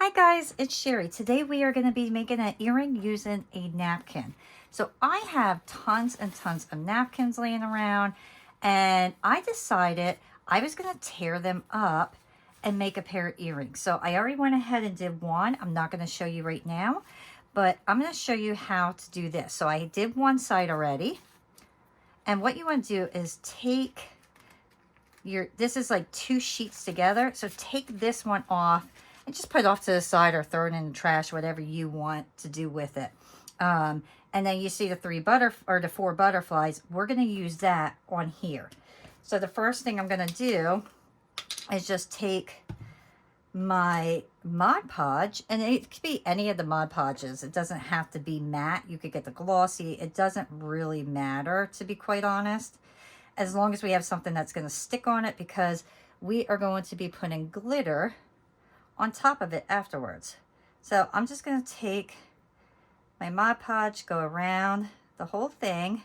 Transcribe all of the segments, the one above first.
Hi guys, it's Sherry. Today we are going to be making an earring using a napkin. So I have tons and tons of napkins laying around, and I decided I was going to tear them up and make a pair of earrings. So I already went ahead and did one. I'm not going to show you right now, but I'm going to show you how to do this. So I did one side already. And what you want to do is take this is like two sheets together. So take this one off and just put it off to the side or throw it in the trash, whatever you want to do with it. And then you see the the four butterflies. We're going to use that on here. So the first thing I'm going to do is just take my Mod Podge, and it could be any of the Mod Podges. It doesn't have to be matte. You could get the glossy. It doesn't really matter, to be quite honest, as long as we have something that's going to stick on it, because we are going to be putting glitter on top of it afterwards. So I'm just going to take my Mod Podge, go around the whole thing.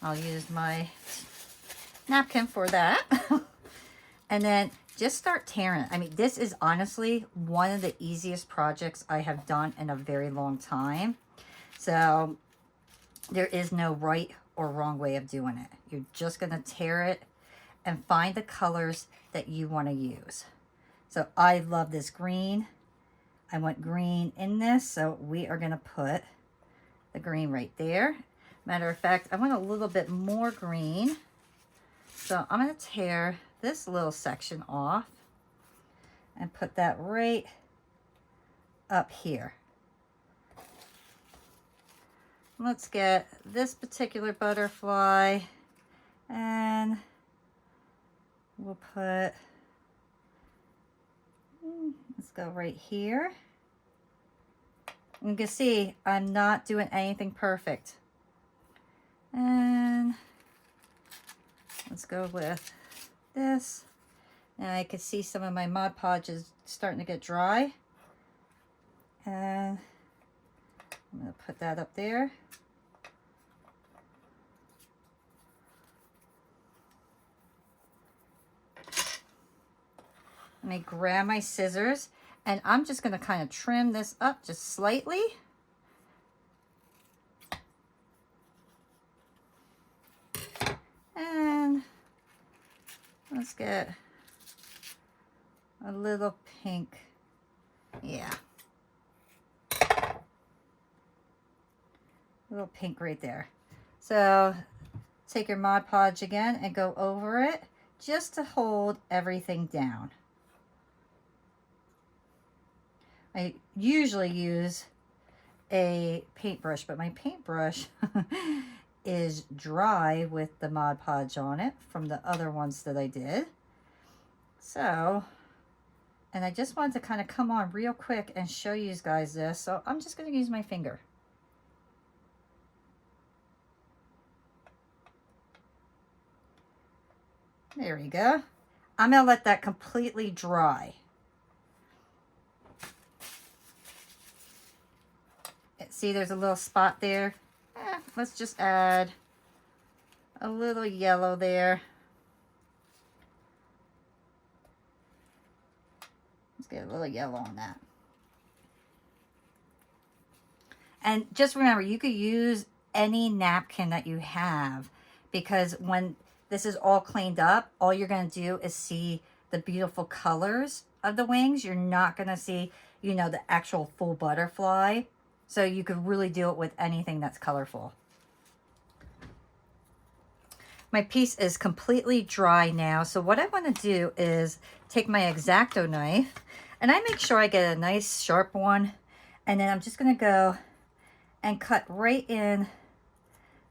I'll use my napkin for that. And then just start tearing. I mean, this is honestly one of the easiest projects I have done in a very long time. So there is no right or wrong way of doing it. You're just going to tear it and find the colors that you want to use. So I love this green. I want green in this, so we are going to put the green right there. Matter of fact, I want a little bit more green. So I'm going to tear this little section off and put that right up here. Let's get this particular butterfly, and we'll put, let's go right here. You can see I'm not doing anything perfect. And let's go with this. Now I can see some of my Mod Podges starting to get dry. And I'm going to put that up there. Let me grab my scissors, and I'm just going to kind of trim this up just slightly. And let's get a little pink. Yeah. A little pink right there. So take your Mod Podge again and go over it just to hold everything down. I usually use a paintbrush, but my paintbrush is dry with the Mod Podge on it from the other ones that I did. So, and I just wanted to kind of come on real quick and show you guys this. So I'm just going to use my finger. There we go. I'm going to let that completely dry. See, there's a little spot there. Let's just add a little yellow there. Let's get a little yellow on that. And just remember, you could use any napkin that you have, because when this is all cleaned up, all you're going to do is see the beautiful colors of the wings. You're not going to see, you know, the actual full butterfly. So you could really do it with anything that's colorful. My piece is completely dry now. So what I want to do is take my X-Acto knife, and I make sure I get a nice sharp one. And then I'm just going to go and cut right in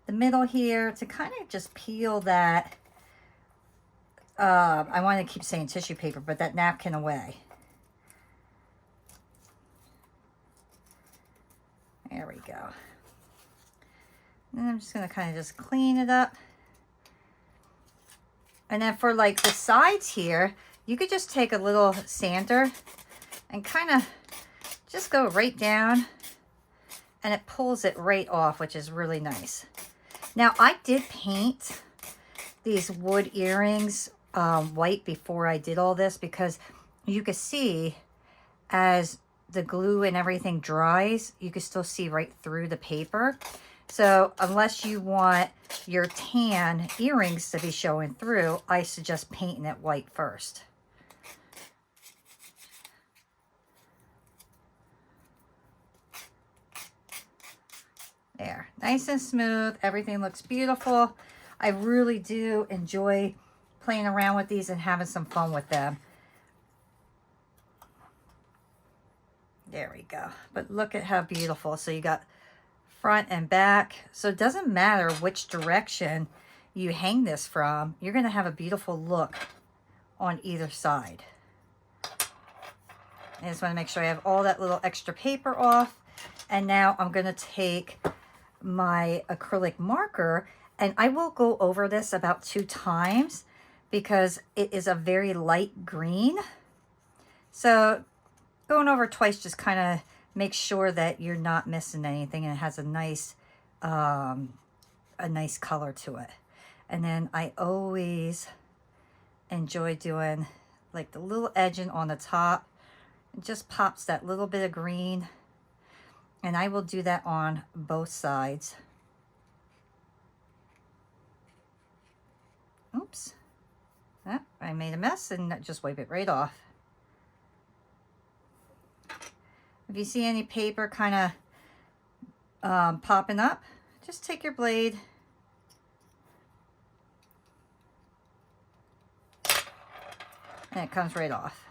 the middle here to kind of just peel that, I want to keep saying tissue paper, but that napkin away. There we go. And I'm just going to kind of just clean it up. And then for like the sides here, you could just take a little sander and kind of just go right down, and it pulls it right off, which is really nice. Now I did paint these wood earrings white before I did all this, because you can see as the glue and everything dries, you can still see right through the paper. So unless you want your tan earrings to be showing through, I suggest painting it white first. There, nice and smooth. Everything looks beautiful. I really do enjoy playing around with these and having some fun with them. There we go. But look at how beautiful. So you got front and back. So it doesn't matter which direction you hang this from. You're going to have a beautiful look on either side. I just want to make sure I have all that little extra paper off. And now I'm going to take my acrylic marker, and I will go over this about 2 times because it is a very light green. So going over twice just kind of make sure that you're not missing anything, and it has a nice color to it. And then I always enjoy doing like the little edging on the top. It just pops that little bit of green, and I will do that on both sides. Oops, I made a mess, and just wipe it right off. If you see any paper kind of popping up, just take your blade and it comes right off.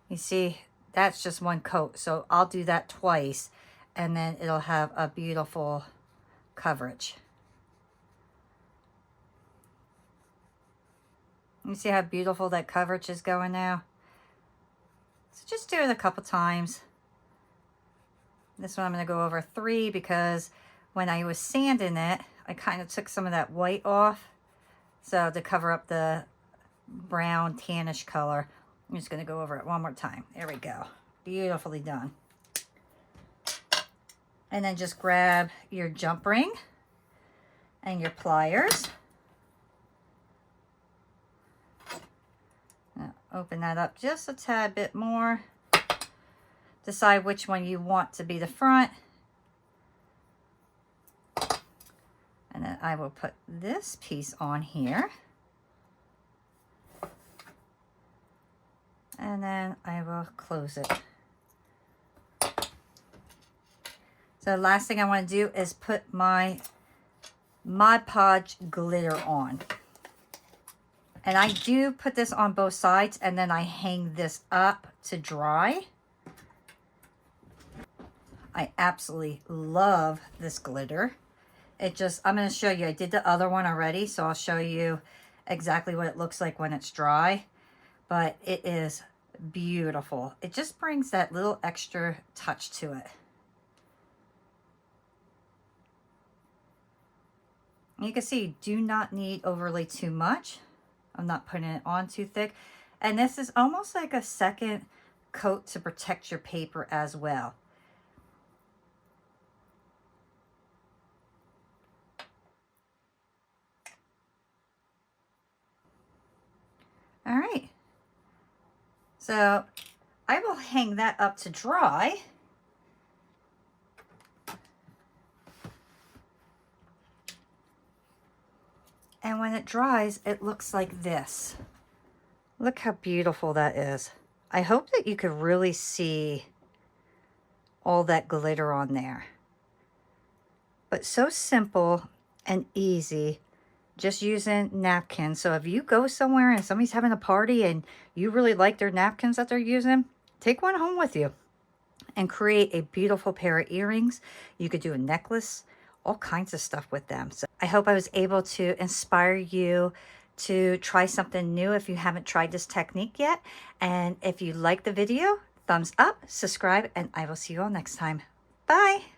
You see, that's just one coat, so I'll do that twice, and then it'll have a beautiful coverage. You see how beautiful that coverage is going now? So just do it a couple times. This one I'm going to go over 3 because when I was sanding it, I kind of took some of that white off. So to cover up the brown tannish color, I'm just going to go over it one more time. There we go. Beautifully done. And then just grab your jump ring and your pliers. Now open that up just a tad bit more. Decide which one you want to be the front. And then I will put this piece on here. And then I will close it. So the last thing I want to do is put my Mod Podge glitter on. And I do put this on both sides, and then I hang this up to dry. I absolutely love this glitter. I'm going to show you, I did the other one already, so I'll show you exactly what it looks like when it's dry. But it is beautiful. It just brings that little extra touch to it. You can see, do not need overly too much. I'm not putting it on too thick. And this is almost like a second coat to protect your paper as well. All right. So I will hang that up to dry. And when it dries, it looks like this. Look how beautiful that is. I hope that you could really see all that glitter on there. But so simple and easy, just using napkins. So if you go somewhere and somebody's having a party and you really like their napkins that they're using, take one home with you and create a beautiful pair of earrings. You could do a necklace, all kinds of stuff with them. So I hope I was able to inspire you to try something new if you haven't tried this technique yet. And if you like the video, thumbs up, subscribe, and I will see you all next time. Bye.